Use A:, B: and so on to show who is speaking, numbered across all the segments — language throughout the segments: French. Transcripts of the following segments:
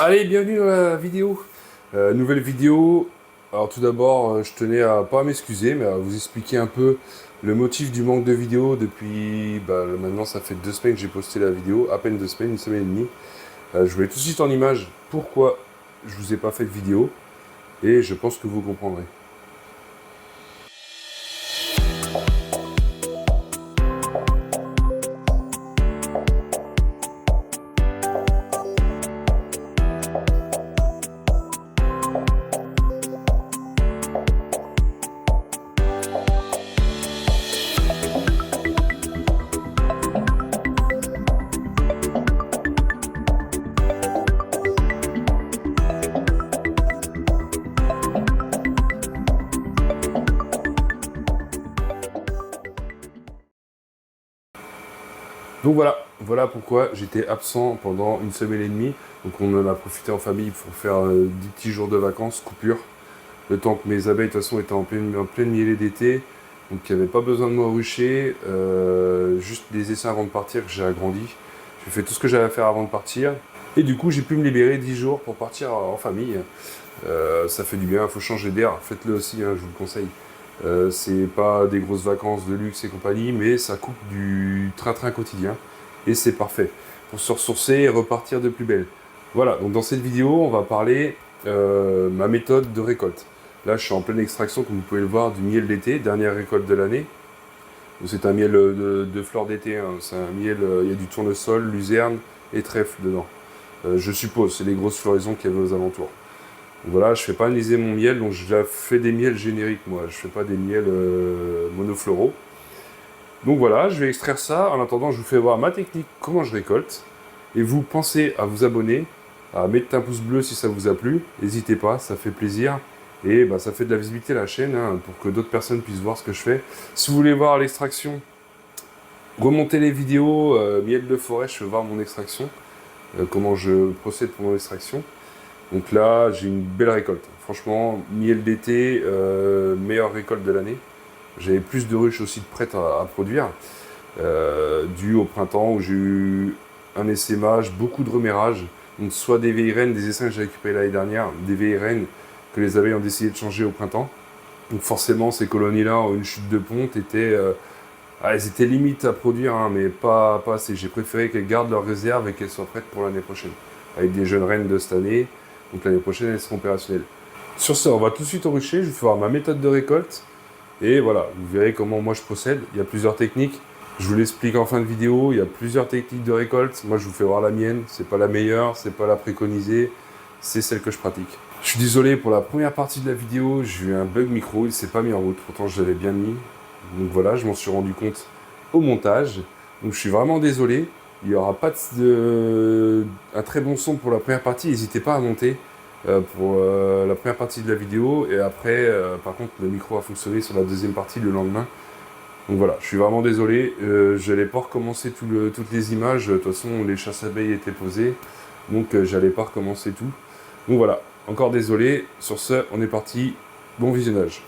A: Allez, bienvenue dans la vidéo. Nouvelle vidéo. Alors tout d'abord, je tenais à pas m'excuser, mais à vous expliquer un peu le motif du manque de vidéo depuis... maintenant, ça fait 2 semaines que j'ai posté la vidéo, à peine 2 semaines, une semaine et demie. Je voulais tout de suite en image pourquoi je vous ai pas fait de vidéo, et je pense que vous comprendrez. Donc voilà pourquoi j'étais absent pendant une semaine et demie. Donc on en a profité en famille pour faire des petits jours de vacances, coupure. Le temps que mes abeilles de toute façon étaient en pleine mielée d'été. Donc il n'y avait pas besoin de me rucher. Juste des essais avant de partir que j'ai agrandi. J'ai fait tout ce que j'avais à faire avant de partir. Et du coup j'ai pu me libérer 10 jours pour partir en famille. Ça fait du bien, il faut changer d'air. Faites-le aussi, hein, je vous le conseille. C'est pas des grosses vacances de luxe et compagnie, mais ça coupe du train-train quotidien. Et c'est parfait pour se ressourcer et repartir de plus belle. Voilà, donc dans cette vidéo, on va parler ma méthode de récolte. Là, je suis en pleine extraction, comme vous pouvez le voir, du miel d'été, dernière récolte de l'année. C'est un miel de fleurs d'été, hein. C'est un miel, il y a du tournesol, luzerne et trèfle dedans. Je suppose, c'est les grosses floraisons qu'il y avait aux alentours. Donc voilà, je fais pas analyser mon miel, donc je fais des miels génériques, moi. Je fais pas des miels monofloraux. Donc voilà, je vais extraire ça. En attendant, je vous fais voir ma technique, comment je récolte. Et vous pensez à vous abonner, à mettre un pouce bleu si ça vous a plu. N'hésitez pas, ça fait plaisir. Et ça fait de la visibilité à la chaîne, hein, pour que d'autres personnes puissent voir ce que je fais. Si vous voulez voir l'extraction, remontez les vidéos miel de forêt, je fais voir mon extraction, comment je procède pour mon extraction. Donc là, j'ai une belle récolte. Franchement, miel d'été, meilleure récolte de l'année. J'avais plus de ruches aussi prêtes à produire, dû au printemps où j'ai eu un essaimage, beaucoup de remérages. Donc soit des vieilles reines, des essaims que j'ai récupérés l'année dernière, des vieilles reines que les abeilles ont décidé de changer au printemps. Donc forcément, ces colonies-là ont une chute de ponte, elles étaient limites à produire, hein, mais pas assez. J'ai préféré qu'elles gardent leur réserve et qu'elles soient prêtes pour l'année prochaine. Avec des jeunes reines de cette année, donc l'année prochaine, elles seront opérationnelles. Sur ça, on va tout de suite au rucher. Je vais vous faire ma méthode de récolte. Et voilà, vous verrez comment moi je procède. Il y a plusieurs techniques. Je vous l'explique en fin de vidéo. Il y a plusieurs techniques de récolte. Moi, je vous fais voir la mienne. C'est pas la meilleure, c'est pas la préconisée. C'est celle que je pratique. Je suis désolé pour la première partie de la vidéo. J'ai eu un bug micro. Il s'est pas mis en route. Pourtant, je l'avais bien mis. Donc voilà, je m'en suis rendu compte au montage. Donc je suis vraiment désolé. Il n'y aura pas un très bon son pour la première partie. N'hésitez pas à monter pour la première partie de la vidéo. Et après, par contre, le micro va fonctionner sur la deuxième partie le lendemain. Donc voilà, je suis vraiment désolé. Je n'allais pas recommencer toutes les images. De toute façon, les chasses abeilles étaient posées. Donc j'allais pas recommencer tout. Donc voilà, encore désolé. Sur ce, on est parti. Bon visionnage.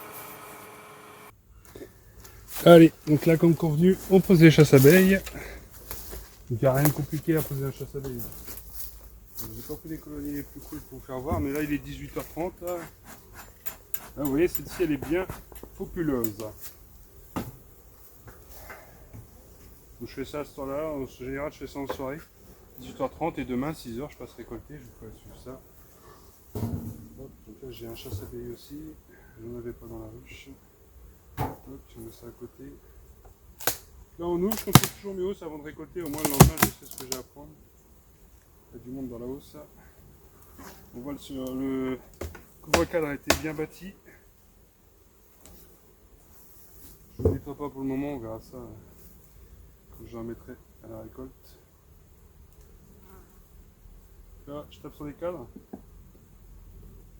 A: Allez, donc là, comme convenu, on pose les chasses abeilles. Donc il n'y a rien de compliqué à poser un chasse abeilles. J'ai pas pris les colonies les plus cool pour vous faire voir, mais là il est 18h30. Là, vous voyez, celle-ci elle est bien populeuse. Donc je fais ça à ce temps-là, en général je fais ça en soirée. 18h30 et demain 6h je passe récolter, je vous ferai suivre ça. Hop, donc là j'ai un chasse abeilles aussi, je n'en avais pas dans la ruche. Hop, je mets ça à côté. Là en août, je construis toujours mes hausses avant de récolter, au moins le lendemain je sais ce que j'ai à prendre. Il y a du monde dans la hausse. On voit le couvre-cadre a été bien bâti. Je ne le nettoie pas pour le moment, on verra ça quand je la remettrai à la récolte. Là, je tape sur les cadres. Je ne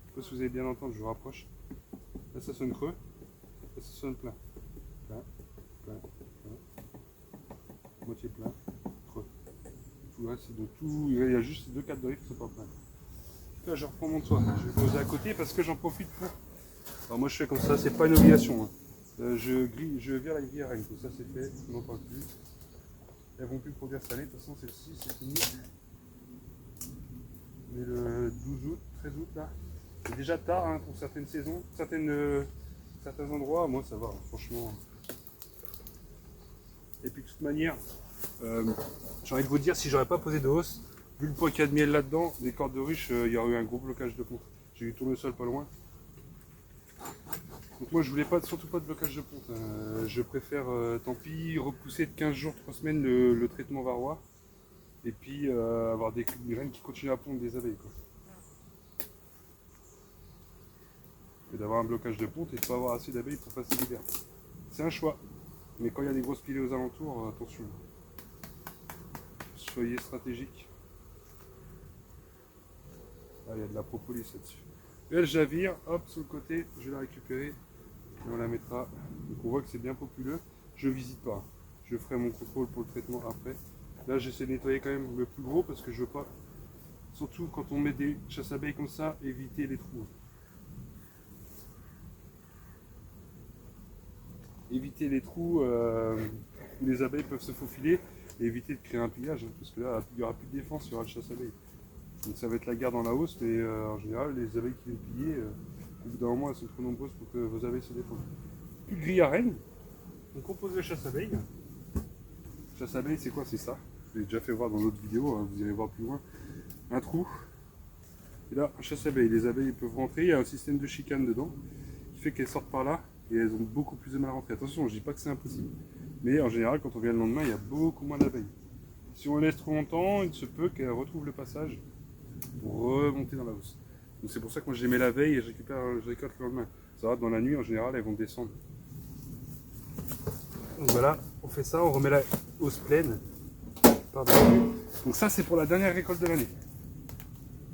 A: sais pas si vous allez bien entendre, je vous rapproche. Là ça sonne creux, là ça sonne plein. Plein, plein, plein. Moitié plein, creux. Tout là, c'est de tout. Il y a juste ces deux cadres de rive qui ne sont pas pleins. Là, je reprends mon toit. Je vais poser à côté parce que j'en profite pour. Alors moi je fais comme ça, c'est pas une obligation. Hein. Je vire la grille à reine, tout ça c'est fait, on n'en parle plus. Elles vont plus produire salé, de toute façon celle-ci c'est fini. Mais le
B: 12 août, 13 août là. C'est déjà tard hein, pour certaines saisons, certains endroits. Moi ça va, hein, franchement. Et puis de toute manière, j'ai envie de vous dire, si j'aurais pas posé de hausse, vu le poids qu'il y a de miel là-dedans, les cordes de ruche, il y aurait eu un gros blocage de ponte. J'ai eu tournesol pas loin. Donc moi je voulais surtout pas de blocage de ponte. Je préfère, tant pis, repousser de 15 jours, 3 semaines le traitement varroa. Et puis avoir des graines qui continuent à pondre des abeilles. Quoi. Et d'avoir un blocage de ponte et de pas avoir assez d'abeilles pour passer l'hiver. C'est un choix. Mais quand il y a des grosses pilées aux alentours, attention. Soyez stratégique. Ah, il y a de la propolis là-dessus. Et elle javire, hop, sur le côté, je vais la récupérer. Et on la mettra. Donc on voit que c'est bien populeux. Je visite pas. Je ferai mon contrôle pour le traitement après. Là, j'essaie de nettoyer quand même le plus gros parce que je veux pas, surtout quand on met des chasses abeilles comme ça, éviter les trous. Éviter les trous où les abeilles peuvent se faufiler et éviter de créer un pillage, hein, parce que là, il n'y aura plus de défense, il y aura le chasse abeilles. Donc ça va être la guerre dans la hausse, mais en général, les abeilles qui viennent piller, au bout d'un moment, elles sont trop nombreuses pour que vos abeilles se défendent. Plus de grille à reine. On compose le chasse abeilles. Chasse abeille, c'est quoi? C'est ça. Je l'ai déjà fait voir dans d'autres vidéos, hein, vous irez voir plus loin. Un trou. Et là, un chasse abeille. Les abeilles peuvent rentrer. Il y a un système de chicane dedans qui fait qu'elles sortent par là et elles ont beaucoup plus de mal à rentrer. Attention, je dis pas que c'est impossible. Mais en général, quand on vient le lendemain, il y a beaucoup moins d'abeilles. Si on laisse trop longtemps, il se peut qu'elles retrouvent le passage pour remonter dans la hausse. Donc c'est pour ça que moi je les mets la veille et je récolte le lendemain. Ça va, dans la nuit, en général, elles vont descendre. Donc voilà, on fait ça, on remet la hausse pleine. Pardon. Donc ça c'est pour la dernière récolte de l'année.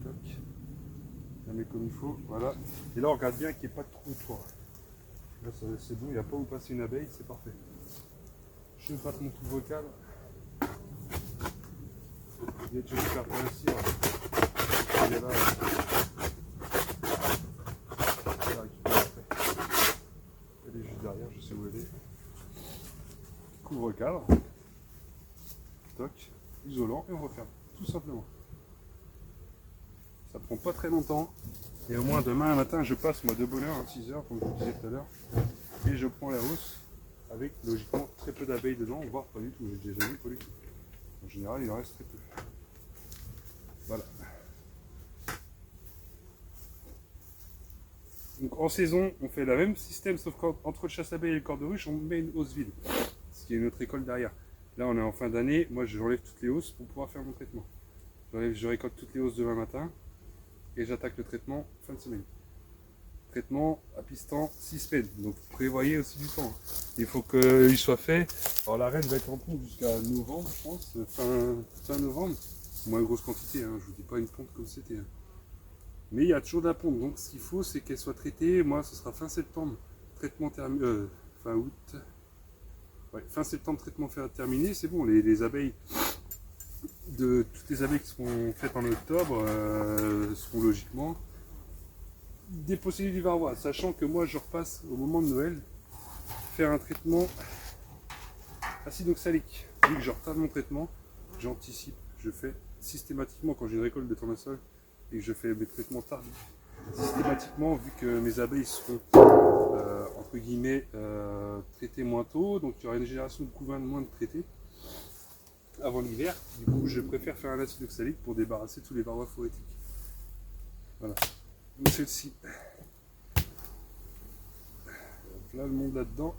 B: On la met comme il faut, voilà. Et là on regarde bien qu'il n'y ait pas de trou autour. Là c'est bon, il n'y a pas où passer une abeille, c'est parfait. Je vais battre mon trou vocal. Je vais faire par ici. Et là, elle est juste derrière, je sais où elle est. Couvre-cadre. Toc, isolant et on referme, tout simplement. Ça prend pas très longtemps. Et au moins demain matin, je passe moi de bonne heure à 6 h, comme je vous disais tout à l'heure. Et je prends la hausse avec logiquement très peu d'abeilles dedans, voire pas du tout. J'ai déjà vu pas du tout. En général, il en reste très peu. Voilà. Donc en saison, on fait le même système, sauf qu'entre le chasse-abeille et le corps de ruche, on met une hausse vide. Ce qui est notre école derrière. Là, on est en fin d'année. Moi, j'enlève toutes les hausses pour pouvoir faire mon traitement. Je récolte toutes les hausses demain matin et j'attaque le traitement fin de semaine. Traitement à piston 6 semaines. Donc prévoyez aussi du temps. Il faut qu'il soit fait. Alors la reine va être en ponte jusqu'à novembre, je pense, fin novembre. Moins grosse quantité, hein. Je vous dis pas une ponte comme c'était. Hein. Mais il y a toujours de la ponte. Donc ce qu'il faut, c'est qu'elle soit traitée. Moi, ce sera fin septembre. Traitement terminé. Fin août. Ouais, fin septembre, traitement terminé. C'est bon. Les abeilles. Toutes les abeilles qui seront faites en octobre seront logiquement dépossédées du varroa, sachant que moi je repasse au moment de Noël faire un traitement acide oxalique. Vu que je retarde mon traitement, j'anticipe, je fais systématiquement quand j'ai une récolte de tournesol et que je fais mes traitements tardifs, systématiquement vu que mes abeilles seront entre guillemets traitées moins tôt, donc il y aura une génération de couvains de moins de traités avant l'hiver. Du coup, je préfère faire un acide oxalique pour débarrasser tous les varrois phorétiques. Voilà. Donc celle-ci. Là, le monde là-dedans.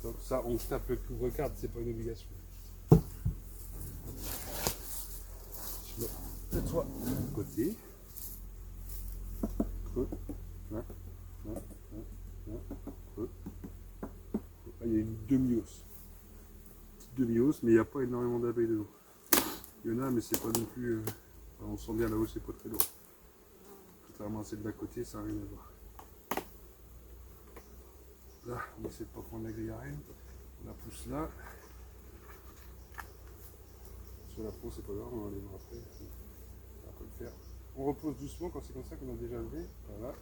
B: Donc ça, on tape le couvre-carte, c'est pas une obligation. Je mets le toit de côté. Creux. Là. Là. Là. Creux. Là, il y a une demi-hausse. Demi-hausse, mais il n'y a pas énormément d'abeilles dedans. Il y en a, mais c'est pas non plus. On sent bien là-haut, c'est pas très lourd. Contrairement à celle d'à côté, ça n'a rien à voir. Là, on essaie de pas prendre la grille à reine. On la pousse là. Sur la peau, c'est pas grave, on va aller voir après. On va pas le faire. On repose doucement quand c'est comme ça qu'on a déjà levé. Voilà.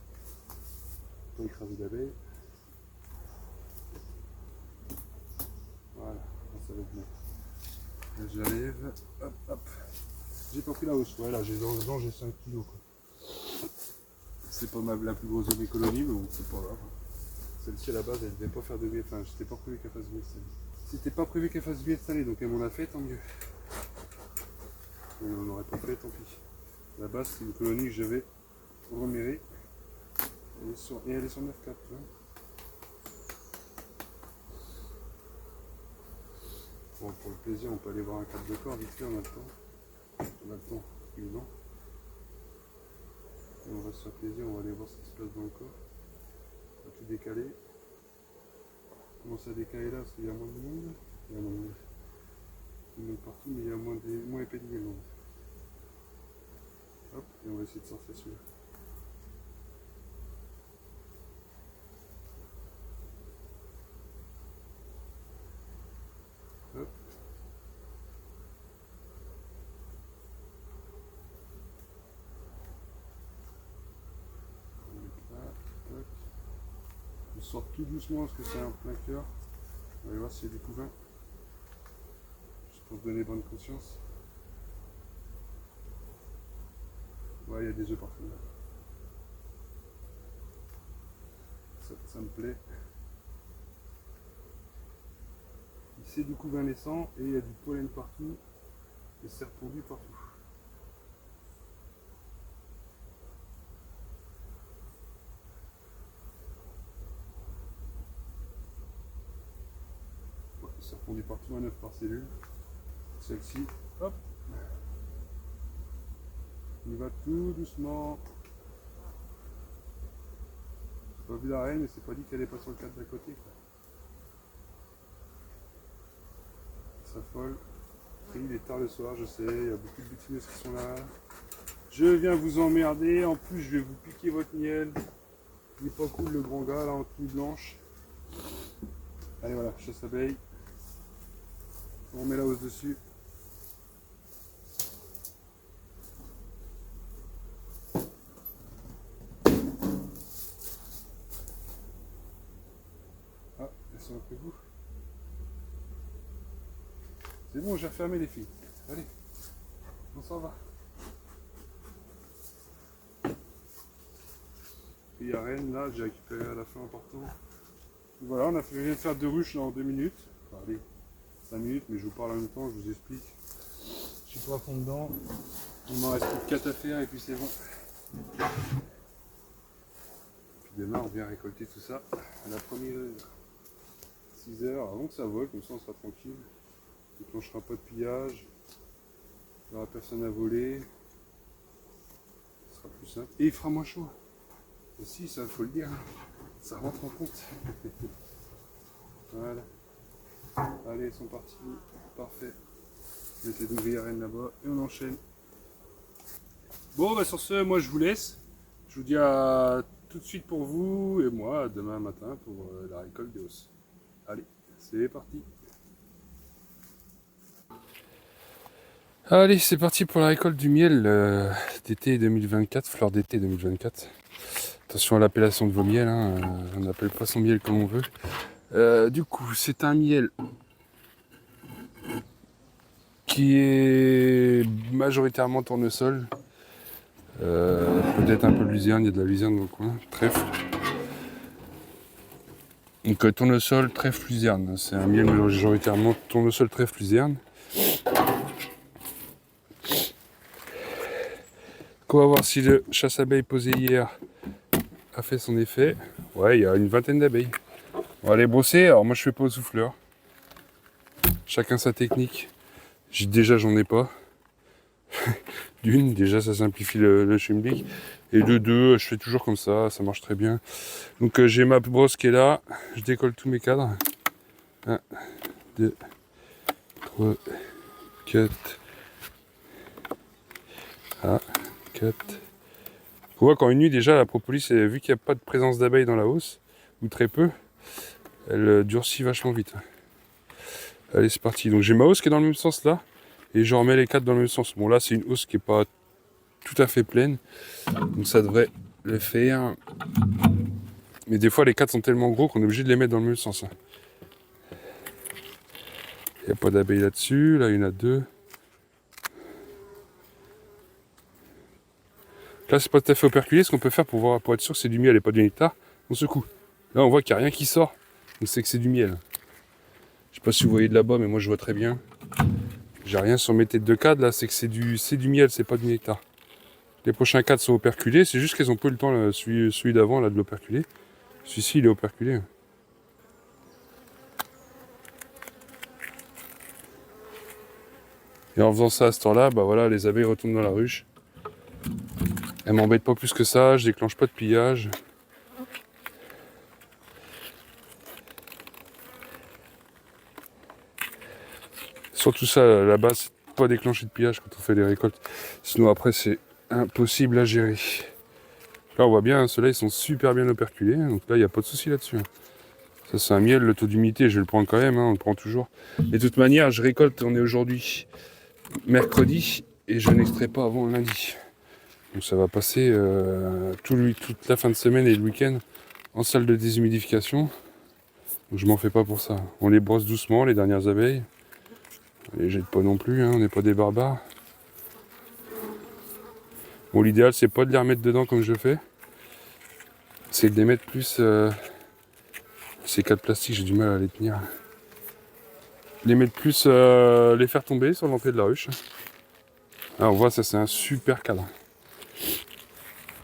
B: Pas écraser d'abeilles. Voilà, ça va être bien. Là, j'arrive. Hop, hop. J'ai pas pris la hausse. Ouais, là, dedans, j'ai 5 kilos. C'est pas la plus grosse de mes colonies, mais bon, c'est pas grave. Celle-ci, à la base, elle devait pas faire de miel. Enfin, j'étais pas prévu qu'elle fasse miel cette année. C'était pas prévu qu'elle fasse miel cette année, donc elle m'en a fait, tant mieux. On n'en aurait pas fait, tant pis. À la base, c'est une colonie que j'avais remirée. Elle est sur 9,4. Bon, pour le plaisir, on peut aller voir un cadre de corps, vite fait, on a le temps. On a le temps, évidemment. Et on va se faire plaisir, on va aller voir ce qui se passe dans le corps. On va tout décaler. On commence à décaler là parce qu'il y a moins de monde. Il y a moins de monde. Il y a monde partout, mais il y a moins épais de miel. Hop, et on va essayer de sortir celui-là. Hop. Je sors tout doucement parce que c'est un plein cœur. On va voir s'il y a du couvain. Juste pour se donner bonne conscience. Ouais, il y a des œufs partout là. Ça me plaît. C'est du couvain naissant et il y a du pollen partout. Et c'est répandu partout. C'est répandu partout, un œuf par cellule. Celle-ci, hop. Il va tout doucement. J'ai pas vu la reine, mais c'est pas dit qu'elle est pas sur le cadre d'à côté. Ça folle. Il est tard le soir, je sais, il y a beaucoup de butineuses qui sont là. Je viens vous emmerder, en plus je vais vous piquer votre miel. Il est pas cool le grand gars là en tenue blanche. Allez voilà, chasse abeille. On remet la hausse dessus. Ah, elles sont après vous. C'est bon, j'ai refermé les filles. Allez, on s'en va. Puis il y a Rennes là, j'ai récupéré à la fin en partant. Voilà, je viens de faire 2 ruches là en 2 minutes. Enfin, allez, 5 minutes, mais je vous parle en même temps, je vous explique. Je suis pas à fond dedans. Il m'en reste plus que 4 à faire et puis c'est bon. Puis demain on vient récolter tout ça à la première heure. 6 heures avant que ça vole, comme ça on sera tranquille. On ne déclenchera pas de pillage. Il n'y aura personne à voler. Ce sera plus simple. Et il fera moins chaud. Aussi, ça faut le dire. Ça rentre en compte. Voilà. Allez, ils sont partis. Parfait. Mettez d'ouvrier à Rennes là-bas et on enchaîne. Bon, bah sur ce, moi je vous laisse. Je vous dis à tout de suite pour vous et moi à demain matin pour la récolte des hausses. Allez, c'est parti. Allez, c'est parti pour la récolte du miel d'été 2024, fleur d'été 2024. Attention à l'appellation de vos miels, hein, on appelle pas son miel comme on veut. Du coup, c'est un miel qui est majoritairement tournesol. Peut-être un peu de luzerne, il y a de la luzerne dans le coin, trèfle. Donc tournesol, trèfle, luzerne. C'est un miel majoritairement tournesol, trèfle, luzerne. On va voir si le chasse-abeille posé hier a fait son effet. Ouais, il y a une vingtaine d'abeilles. On va les brosser. Alors moi je fais pas au souffleur. Chacun sa technique. J'en ai pas. D'une, déjà ça simplifie le schmilblick. Et de deux, je fais toujours comme ça marche très bien. Donc j'ai ma brosse qui est là. Je décolle tous mes cadres. 1, 2, 3, 4. Ah. 4. On voit qu'en une nuit déjà la propolis, vu qu'il n'y a pas de présence d'abeilles dans la hausse, ou très peu, elle durcit vachement vite. Allez c'est parti, donc j'ai ma hausse qui est dans le même sens là, et je remets les 4 dans le même sens. Bon là c'est une hausse qui n'est pas tout à fait pleine, donc ça devrait le faire. Mais des fois les 4 sont tellement gros qu'on est obligé de les mettre dans le même sens. Il n'y a pas d'abeilles là-dessus. Là, il y en a 2. Là, c'est pas tout à fait operculé. Ce qu'on peut faire pour être sûr que c'est du miel et pas du nectar, on secoue. Là, on voit qu'il n'y a rien qui sort. Donc, c'est que c'est du miel. Je sais pas si vous voyez de là-bas, mais moi, je vois très bien. J'ai rien sur mes têtes de cadre. Là, c'est que c'est du miel, c'est pas du nectar. Les prochains cadres sont operculés. C'est juste qu'ils ont pas eu le temps, là, celui d'avant, là, de l'operculer. Celui-ci, il est operculé. Et en faisant ça à ce temps-là, bah voilà, les abeilles retombent dans la ruche. Elles m'embêtent pas plus que ça, je déclenche pas de pillage. Surtout ça, là-bas, c'est pas déclencher de pillage quand on fait les récoltes. Sinon après, c'est impossible à gérer. Là, on voit bien, ceux-là, ils sont super bien operculés. Donc là, il n'y a pas de souci là-dessus. Ça, c'est un miel, le taux d'humidité, je vais le prendre quand même, on le prend toujours. Et de toute manière, je récolte, on est aujourd'hui mercredi, et je n'extrais pas avant lundi. Donc ça va passer toute la fin de semaine et le week-end en salle de déshumidification. Donc je m'en fais pas pour ça. On les brosse doucement, les dernières abeilles. On les jette pas non plus, on n'est pas des barbares. Bon, l'idéal, c'est pas de les remettre dedans comme je fais. C'est de les mettre plus... ces 4 plastiques, j'ai du mal à les tenir. Les mettre plus... les faire tomber sur l'entrée de la ruche. Ah, on voit, ça c'est un super cadre.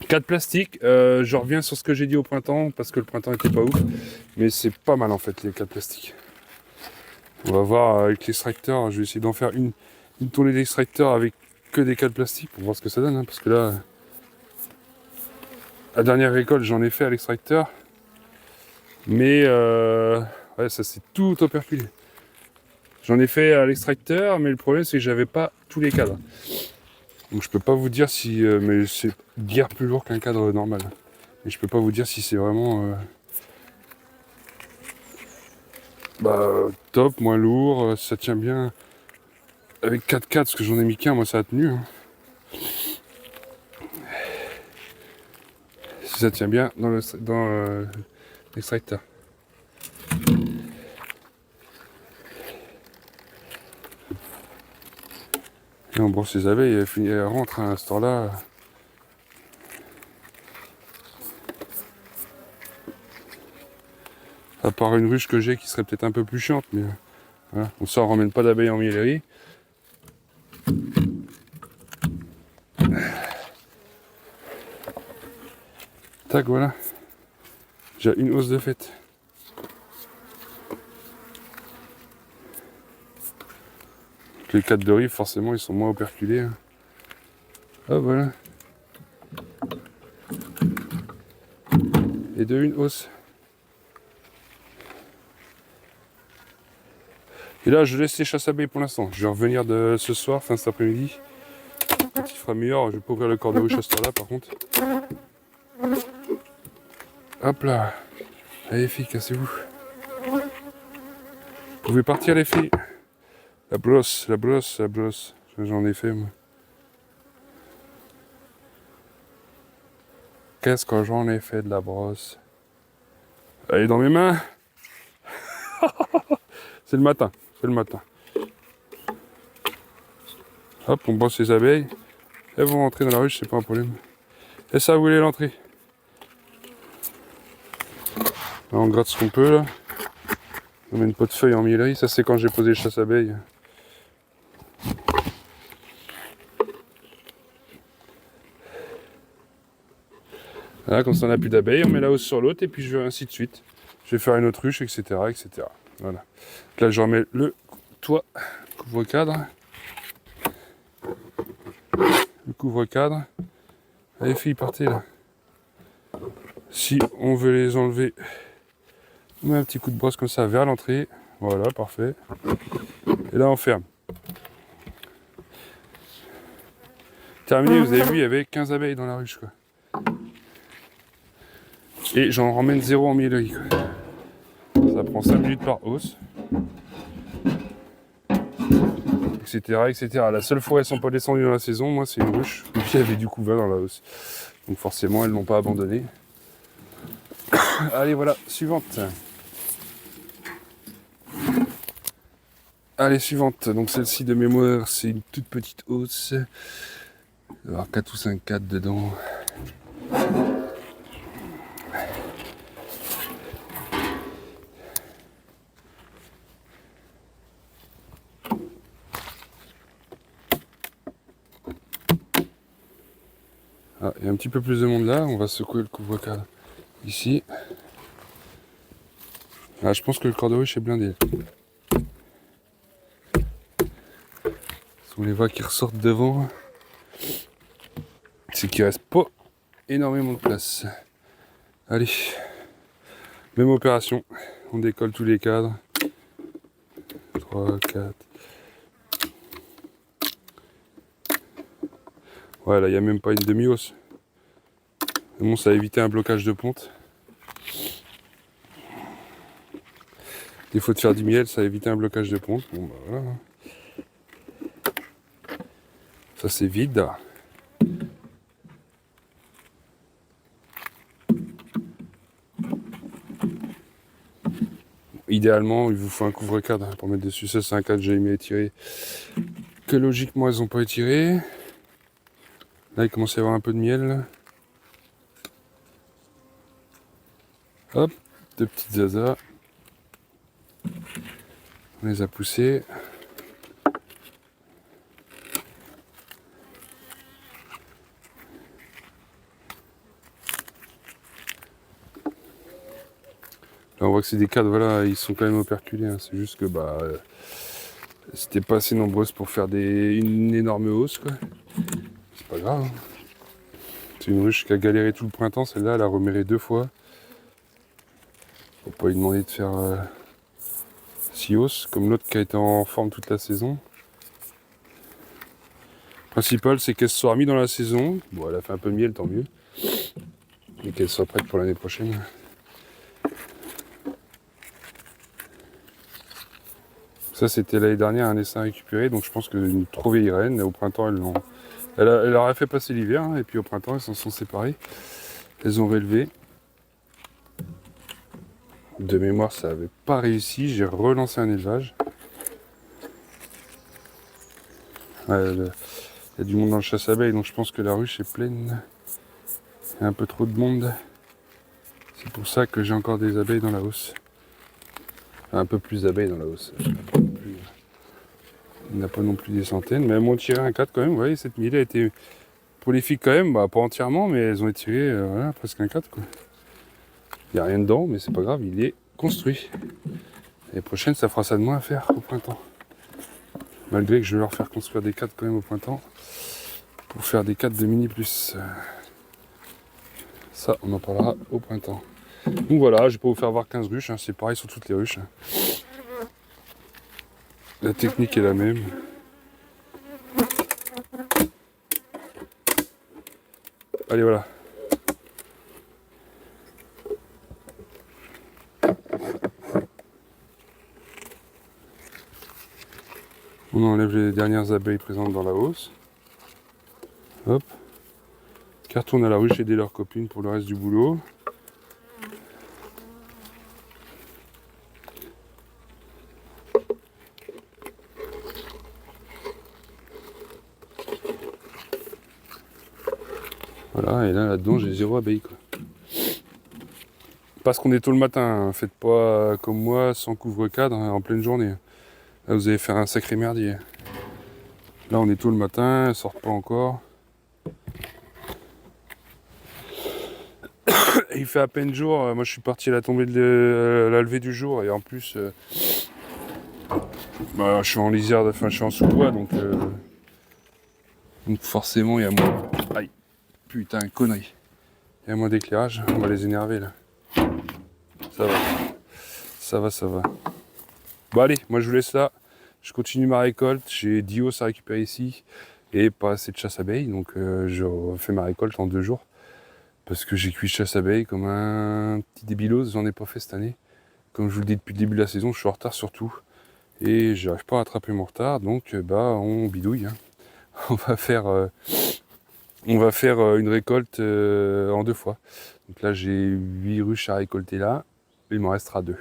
B: 4 plastiques, je reviens sur ce que j'ai dit au printemps, parce que le printemps était pas ouf. Mais c'est pas mal en fait, les 4 plastiques. On va voir avec l'extracteur, je vais essayer d'en faire une tournée d'extracteur avec que des 4 plastiques pour voir ce que ça donne. Parce que là, la dernière récolte, j'en ai fait à l'extracteur. Mais ouais, ça c'est tout operculé. J'en ai fait à l'extracteur, mais le problème c'est que j'avais pas tous les cadres. Donc je peux pas vous dire si... mais c'est guère plus lourd qu'un cadre normal. Et je peux pas vous dire si c'est vraiment... top, moins lourd, ça tient bien. Avec 4 cadres, parce que j'en ai mis qu'un, moi ça a tenu. Si ça tient bien dans l'extracteur. Et on brosse les abeilles, elles rentrent à ce temps-là. À part une ruche que j'ai qui serait peut-être un peu plus chiante, mais voilà. On ne ramène pas d'abeilles en miellerie. Tac, voilà. J'ai une hausse de fête. Les 4 de rive, forcément, ils sont moins operculés. Ah, voilà. Et de une hausse. Et là, je laisse les chasses abeilles pour l'instant. Je vais revenir de ce soir, fin cet après-midi. Quand il fera meilleur, je vais pas ouvrir le corps de ruche à ce temps-là, par contre. Hop là. Allez, les filles, cassez-vous. Vous pouvez partir, les filles. La brosse, la brosse, la brosse. J'en ai fait, moi. Qu'est-ce que j'en ai fait de la brosse? Elle est dans mes mains. C'est le matin, c'est le matin. Hop, on brosse les abeilles. Elles vont rentrer dans la ruche, c'est pas un problème. Et ça, vous voulez l'entrée? Là, on gratte ce qu'on peut, là. On met une pot de feuilles en miellerie. Ça, c'est quand j'ai posé le chasse-abeilles. Voilà, comme ça on n'a plus d'abeilles, on met la hausse sur l'autre et puis je vais ainsi de suite. Je vais faire une autre ruche, etc. etc. Voilà. Là je remets le toit, couvre-cadre. Le couvre-cadre. Allez filles, partez là. Si on veut les enlever, on met un petit coup de brosse comme ça vers l'entrée. Voilà, parfait. Et là on ferme. Terminé, vous avez vu, il y avait 15 abeilles dans la ruche, quoi. Et j'en ramène 0 en miellerie. Ça prend 5 minutes par hausse. Etc. etc. La seule fois où elles ne sont pas descendues dans la saison, moi c'est une ruche. Et puis il y avait du couvain dans la hausse. Donc forcément elles ne l'ont pas abandonné. Allez voilà, suivante.
A: Allez, suivante. Donc celle-ci de mémoire, c'est une toute petite hausse. Il va y avoir 4 ou 5 cadres dedans. Ah, il y a un petit peu plus de monde là, on va secouer le couvre-cadre ici. Ah, je pense que le corps de ruche est blindé. On les voit qui ressortent devant. C'est qu'il reste pas énormément de place. Allez, même opération. On décolle tous les cadres. 3, 4. Voilà, il n'y a même pas une demi-hausse. Bon, ça a évité un blocage de ponte. Défaut de faire du miel, ça a évité un blocage de ponte. Bon, bah voilà. Ça, c'est vide. Idéalement, il vous faut un couvre-cadre pour mettre dessus. Ça, c'est un cadre que j'ai mis étiré. Que logiquement, elles n'ont pas étiré. Là, il commence à y avoir un peu de miel. Hop, deux petites zazas. On les a poussées. Là, on voit que c'est des cadres, voilà, ils sont quand même operculés. Hein. C'est juste que c'était pas assez nombreuses pour faire une énorme hausse, quoi. C'est pas grave. Hein. C'est une ruche qui a galéré tout le printemps. Celle-là, elle a reméré 2 fois. Faut pas lui demander de faire 6 hausses, comme l'autre qui a été en forme toute la saison. Le principal, c'est qu'elle se soit remise dans la saison. Bon, elle a fait un peu de miel, tant mieux. Et qu'elle soit prête pour l'année prochaine. Ça, c'était l'année dernière, un essaim récupéré. Donc je pense qu'une trop vieille reine, au printemps, elle aurait fait passer l'hiver. Hein, et puis au printemps, elles s'en sont séparées. Elles ont relevé. De mémoire, ça n'avait pas réussi. J'ai relancé un élevage. Il y a du monde dans le chasse-abeilles, donc je pense que la ruche est pleine. Il y a un peu trop de monde. C'est pour ça que j'ai encore des abeilles dans la hausse. Enfin, un peu plus d'abeilles dans la hausse. Il n'y en a pas non plus des centaines, mais elles m'ont tiré un 4 quand même. Vous voyez, cette mille a été prolifique quand même. Pas entièrement, mais elles ont tiré voilà, presque un 4. Quoi. Il n'y a rien dedans, mais c'est pas grave, il est construit. L'année prochaine, ça fera ça de moins à faire au printemps. Malgré que je vais leur faire construire des 4 quand même au printemps. Pour faire des 4 de mini plus. Ça, on en parlera au printemps. Donc voilà, je vais pas vous faire voir 15 ruches, hein, c'est pareil sur toutes les ruches. Hein. La technique est la même. Allez, voilà. On enlève les dernières abeilles présentes dans la hausse. Hop. Qui retournent à la ruche aider leurs copines pour le reste du boulot. Voilà, et là-dedans, j'ai 0 abeille, quoi. Parce qu'on est tôt le matin, hein. Faites pas comme moi, sans couvre-cadre, hein, en pleine journée. Là, vous allez faire un sacré merdier. Là, on est tôt le matin, elles sortent pas encore. Et il fait à peine jour. Moi, je suis parti à la tombée à la levée du jour, et en plus, je suis en lisière, enfin, je suis en sous-bois, donc forcément, il y a moins. Aïe, putain, connerie. Il y a moins d'éclairage, on va les énerver là. Ça va. Ça va, ça va. Bon allez, moi je vous laisse là. Je continue ma récolte. J'ai 10 os à récupérer ici. Et pas assez de chasse abeilles. Donc je refais ma récolte en 2 jours. Parce que j'ai cuit chasse abeilles comme un petit débilos. J'en ai pas fait cette année. Comme je vous le dis depuis le début de la saison, je suis en retard sur tout. Et j'arrive pas à rattraper mon retard. Donc on bidouille. Hein. On va faire une récolte en 2 fois. Donc là j'ai 8 ruches à récolter là. Il m'en restera 2.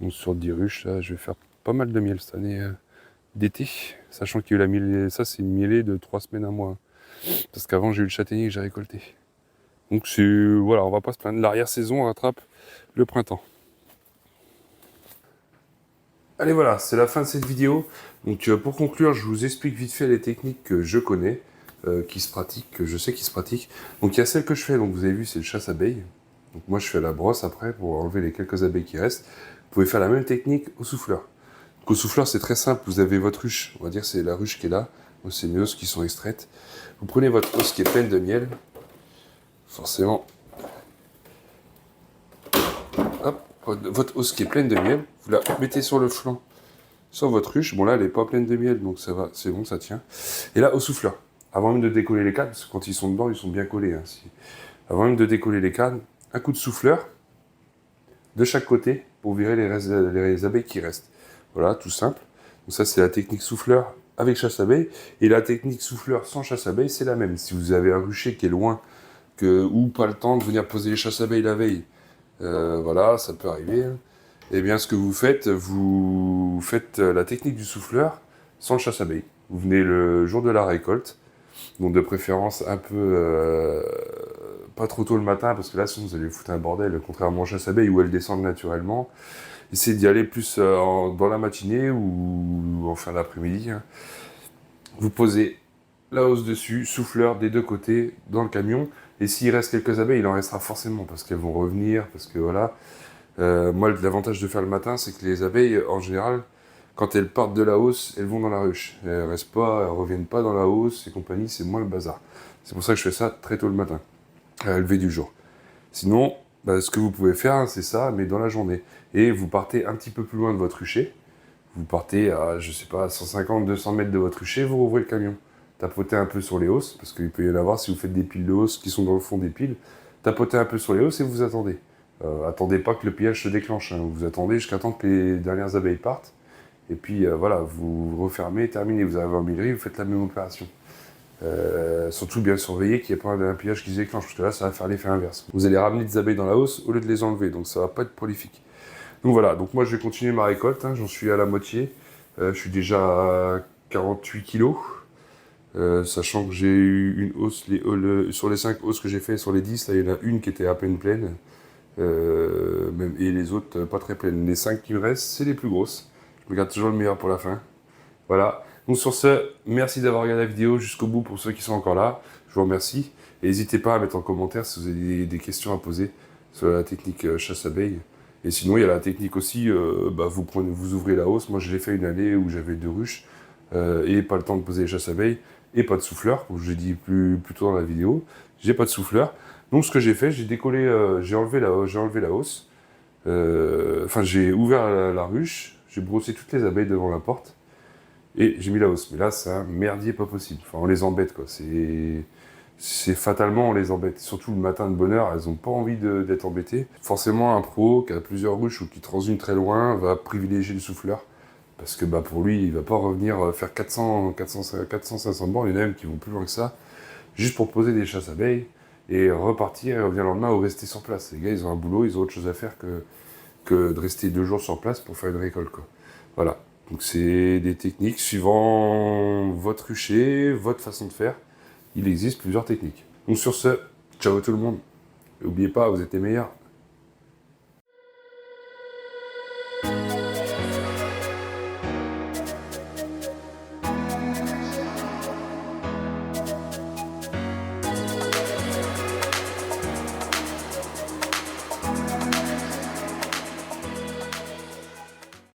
A: Donc sur 10 ruches, là, je vais faire pas mal de miel cette année d'été, sachant qu'il y a eu la mielée, ça c'est une mielée de 3 semaines à mois. Parce qu'avant j'ai eu le châtaignier que j'ai récolté. Donc voilà, on va pas se plaindre. L'arrière-saison rattrape le printemps. Allez voilà, c'est la fin de cette vidéo. Donc pour conclure, je vous explique vite fait les techniques que je connais, qui se pratiquent, que je sais qui se pratiquent. Donc il y a celle que je fais, donc vous avez vu, c'est le chasse-abeilles. Donc moi je fais la brosse après pour enlever les quelques abeilles qui restent. Vous pouvez faire la même technique au souffleur. Donc au souffleur c'est très simple, vous avez votre ruche, on va dire c'est la ruche qui est là. C'est mes hausses qui sont extraites. Vous prenez votre hausse qui est pleine de miel, forcément. Hop, votre hausse qui est pleine de miel, vous la mettez sur le flanc, sur votre ruche. Bon là, elle n'est pas pleine de miel, donc ça va, c'est bon, ça tient. Et là, au souffleur, avant même de décoller les cannes, parce que quand ils sont dedans, ils sont bien collés. Hein, avant même de décoller les cannes, un coup de souffleur de chaque côté pour virer les abeilles qui restent. Voilà, tout simple. Donc ça, c'est la technique souffleur avec chasse-abeille. Et la technique souffleur sans chasse-abeille, c'est la même. Si vous avez un rucher qui est loin, ou pas le temps de venir poser les chasse-abeilles la veille, voilà, ça peut arriver. Hein. Eh bien, ce que vous faites la technique du souffleur sans le chasse-abeille. Vous venez le jour de la récolte, donc de préférence un peu pas trop tôt le matin, parce que là, sinon vous allez foutre un bordel, contrairement aux chasse-abeilles où elles descendent naturellement. Essayez d'y aller plus dans la matinée ou en fin d'après-midi. Hein. Vous posez la hausse dessus, souffleur des deux côtés dans le camion. Et s'il reste quelques abeilles, il en restera forcément parce qu'elles vont revenir, parce que voilà. Moi, l'avantage de faire le matin, c'est que les abeilles, en général, quand elles partent de la hausse, elles vont dans la ruche. Elles restent pas, elles reviennent pas dans la hausse et compagnie, c'est moins le bazar. C'est pour ça que je fais ça très tôt le matin, à la levée du jour. Sinon, ce que vous pouvez faire, hein, c'est ça, mais dans la journée. Et vous partez un petit peu plus loin de votre rucher. Vous partez à, je sais pas, 150, 200 mètres de votre rucher, vous rouvrez le camion. Tapotez un peu sur les hausses, parce qu'il peut y en avoir si vous faites des piles de hausses qui sont dans le fond des piles. Tapotez un peu sur les hausses et vous attendez. Attendez pas que le pillage se déclenche. Hein. Vous attendez jusqu'à temps que les dernières abeilles partent. Et puis voilà, vous refermez, terminez. Vous arrivez en millerie, vous faites la même opération. Surtout bien surveiller qu'il n'y ait pas un pillage qui se déclenche, parce que là, ça va faire l'effet inverse. Vous allez ramener des abeilles dans la hausse au lieu de les enlever, donc ça va pas être prolifique. Donc voilà, donc moi je vais continuer ma récolte, hein. J'en suis à la moitié. Je suis déjà à 48 kilos. Sachant que j'ai eu une hausse, sur les 5 hausses que j'ai fait, sur les 10, là, il y en a une qui était à peine pleine. Et les autres pas très pleines. Les 5 qui me restent, c'est les plus grosses. Je regarde toujours le meilleur pour la fin. Voilà. Donc sur ce, merci d'avoir regardé la vidéo jusqu'au bout pour ceux qui sont encore là. Je vous remercie. Et n'hésitez pas à mettre en commentaire si vous avez des questions à poser sur la technique chasse-abeille. Et sinon, il y a la technique aussi, vous ouvrez la hausse. Moi, je l'ai fait une année où j'avais 2 ruches et pas le temps de poser les chasse-abeilles et pas de souffleur, comme je l'ai dit plus tôt dans la vidéo. J'ai pas de souffleur. Donc ce que j'ai fait, j'ai décollé, j'ai enlevé la hausse. J'ai ouvert la ruche, j'ai brossé toutes les abeilles devant la porte et j'ai mis la hausse. Mais là, c'est un merdier pas possible. Enfin, on les embête, quoi. C'est fatalement, on les embête. Surtout le matin de bonne heure, elles n'ont pas envie d'être embêtées. Forcément, un pro qui a plusieurs ruches ou qui transhume très loin va privilégier le souffleur. Parce que pour lui, il ne va pas revenir faire 400, 500 bornes. Il y en a même qui vont plus loin que ça, juste pour poser des chasses abeilles et repartir et revenir le lendemain ou rester sur place. Les gars, ils ont un boulot, ils ont autre chose à faire que de rester 2 jours sur place pour faire une récolte, quoi. Voilà. Donc c'est des techniques suivant votre rucher, votre façon de faire. Il existe plusieurs techniques. Donc sur ce, ciao tout le monde. N'oubliez pas, vous êtes les meilleurs.